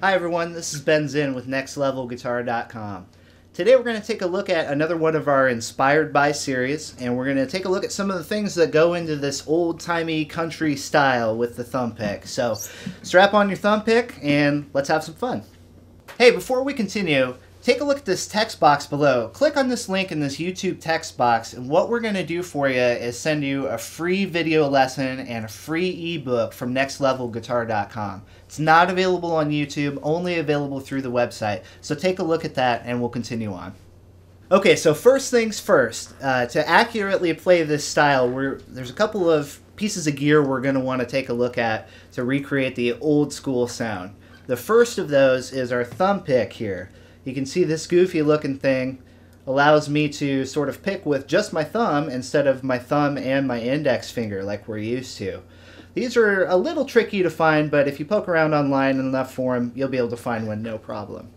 Hi everyone, this is Ben Zinn with NextLevelGuitar.com. Today we're going to take a look at another one of our Inspired By series, and we're going to take a look at some of the things that go into this old-timey country style with the thumb pick. So strap on your thumb pick and let's have some fun. Hey, before we continue, take a look at this text box below. Click on this link in this YouTube text box, and what we're going to do for you is send you a free video lesson and a free ebook from NextLevelGuitar.com. It's not available on YouTube, only available through the website. So take a look at that and we'll continue on. Okay, so first things first. To accurately play this style, there's a couple of pieces of gear we're going to want to take a look at to recreate the old school sound. The first of those is our thumb pick here. You can see this goofy looking thing allows me to sort of pick with just my thumb instead of my thumb and my index finger like we're used to. These are a little tricky to find, but if you poke around online enough for them, you'll be able to find one no problem.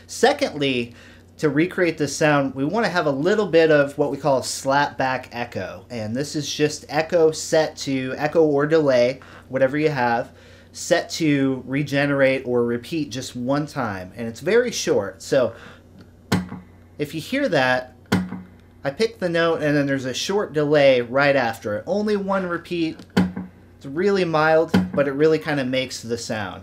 Secondly, to recreate this sound, we want to have a little bit of what we call a slapback echo. And this is just echo set to echo or delay, whatever you have, set to regenerate or repeat just one time, and it's very short. So if you hear that, I pick the note and then there's a short delay right after it. Only one repeat. It's really mild, but it really kind of makes the sound.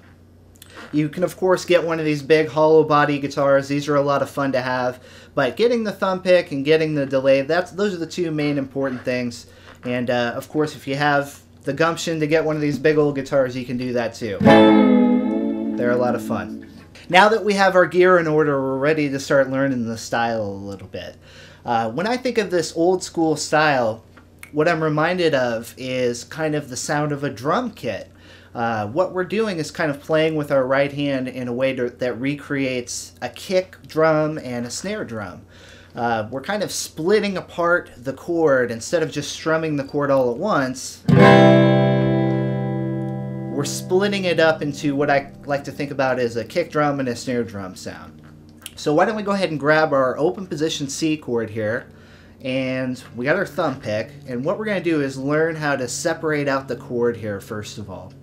You can of course get one of these big hollow body guitars. These are a lot of fun to have, but getting the thumb pick and getting the delay, those are the two main important things. And of course, if you have the gumption to get one of these big old guitars, you can do that too. They're a lot of fun. Now that we have our gear in order, we're ready to start learning the style a little bit. When I think of this old school style, what I'm reminded of is kind of the sound of a drum kit. What we're doing is kind of playing with our right hand in a way that recreates a kick drum and a snare drum. We're kind of splitting apart the chord. Instead of just strumming the chord all at once, we're splitting it up into what I like to think about as a kick drum and a snare drum sound. So why don't we go ahead and grab our open position C chord here, and we got our thumb pick, and what we're going to do is learn how to separate out the chord here first of all.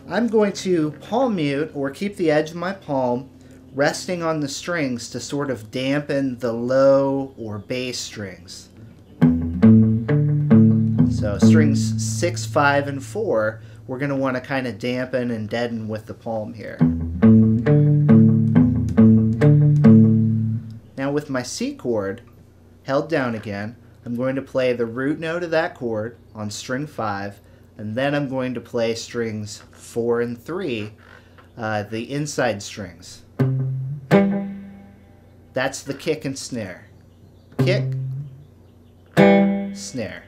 I'm going to palm mute, or keep the edge of my palm resting on the strings to sort of dampen the low or bass strings. So strings 6, 5, and 4, we're going to want to kind of dampen and deaden with the palm here. Now with my C chord held down again, I'm going to play the root note of that chord on string 5, and then I'm going to play strings 4 and 3, the inside strings. That's the kick and snare. Kick, snare.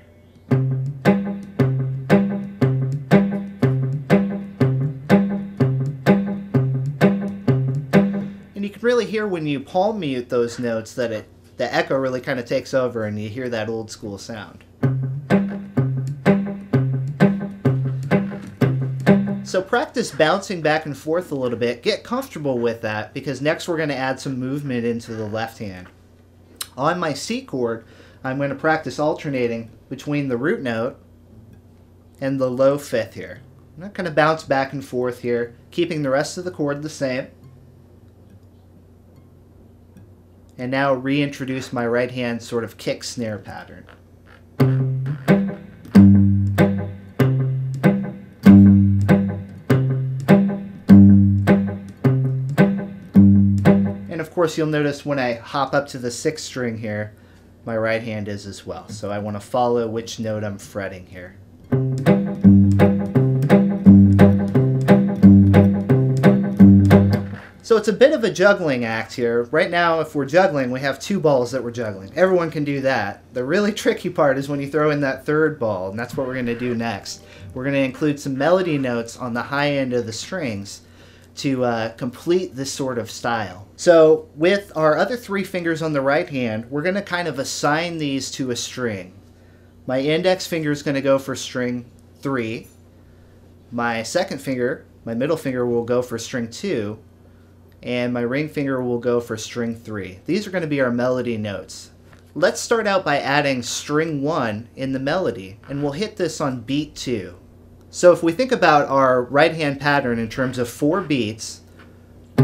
And you can really hear when you palm mute those notes that the echo really kind of takes over and you hear that old school sound. So practice bouncing back and forth a little bit. Get comfortable with that, because next we're going to add some movement into the left hand. On my C chord, I'm going to practice alternating between the root note and the low fifth here. I'm not going to bounce back and forth here, keeping the rest of the chord the same. And now reintroduce my right hand sort of kick snare pattern. Of course, you'll notice when I hop up to the 6th string here, my right hand is as well. So I want to follow which note I'm fretting here. So it's a bit of a juggling act here. Right now, if we're juggling, we have 2 balls that we're juggling. Everyone can do that. The really tricky part is when you throw in that 3rd ball, and that's what we're going to do next. We're going to include some melody notes on the high end of the strings to complete this sort of style. So with our other 3 fingers on the right hand, we're going to kind of assign these to a string. My index finger is going to go for string 3. My second finger, my middle finger, will go for string 2. And my ring finger will go for string 3. These are going to be our melody notes. Let's start out by adding string 1 in the melody, and we'll hit this on beat 2. So if we think about our right hand pattern in terms of 4 beats,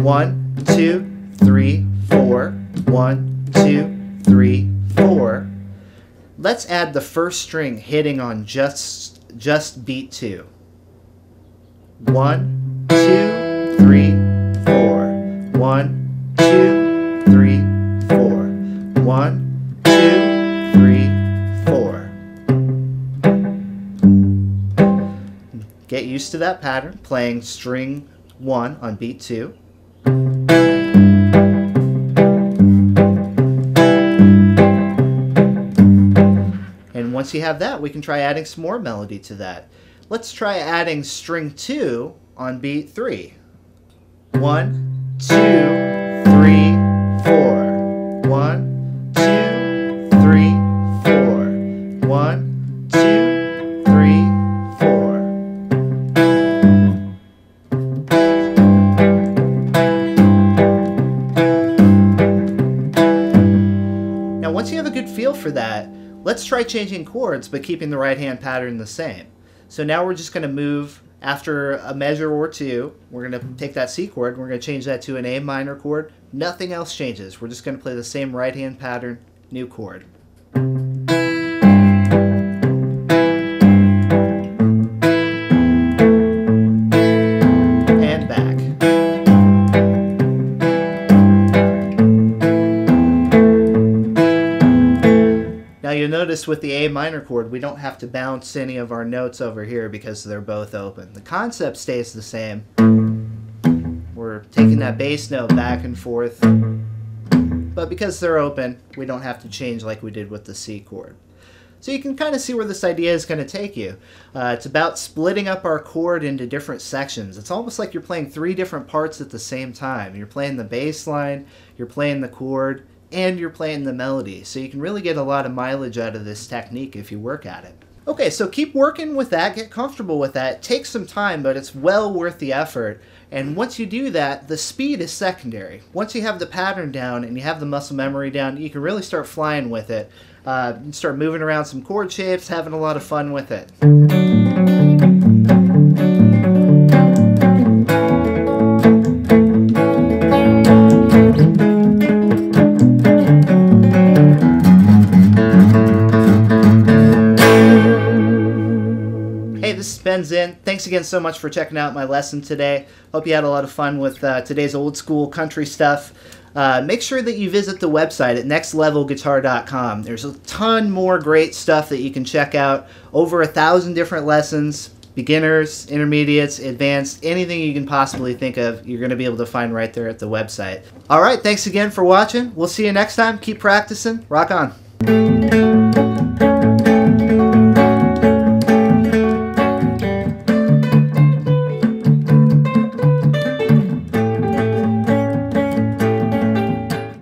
1, 2, 3, 4. 1, 2, 3, 4. Let's add the first string hitting on just beat 2. 1, 2, 3, 4. 1, 2, 3, 4. 1, 2, 3, 4. Get used to that pattern, playing string 1 on beat 2. And once you have that, we can try adding some more melody to that. Let's try adding string 2 on beat 3. 1, 2, 3, 4. 1, 2, 3, 4. 1, 2, 3, 4. Now once you have a good feel for that, let's try changing chords but keeping the right hand pattern the same. So now we're just going to move after a measure or two. We're going to take that C chord, we're going to change that to an A minor chord. Nothing else changes. We're just going to play the same right hand pattern, new chord. And back. Now you'll notice with the A minor chord, we don't have to bounce any of our notes over here because they're both open. The concept stays the same. We're taking that bass note back and forth, but because they're open, we don't have to change like we did with the C chord. So you can kind of see where this idea is going to take you. It's about splitting up our chord into different sections. It's almost like you're playing 3 different parts at the same time. You're playing the bass line, you're playing the chord, and you're playing the melody. So you can really get a lot of mileage out of this technique if you work at it. Okay, so keep working with that, get comfortable with that. It takes some time, but it's well worth the effort. And once you do that, the speed is secondary. Once you have the pattern down and you have the muscle memory down, you can really start flying with it. You can start moving around some chord shapes, having a lot of fun with it. This is Ben Zinn. Thanks again so much for checking out my lesson today. Hope you had a lot of fun with today's old school country stuff. Make sure that you visit the website at nextlevelguitar.com. There's a ton more great stuff that you can check out. Over 1,000 different lessons, beginners, intermediates, advanced, anything you can possibly think of, you're going to be able to find right there at the website. All right, thanks again for watching. We'll see you next time. Keep practicing. Rock on.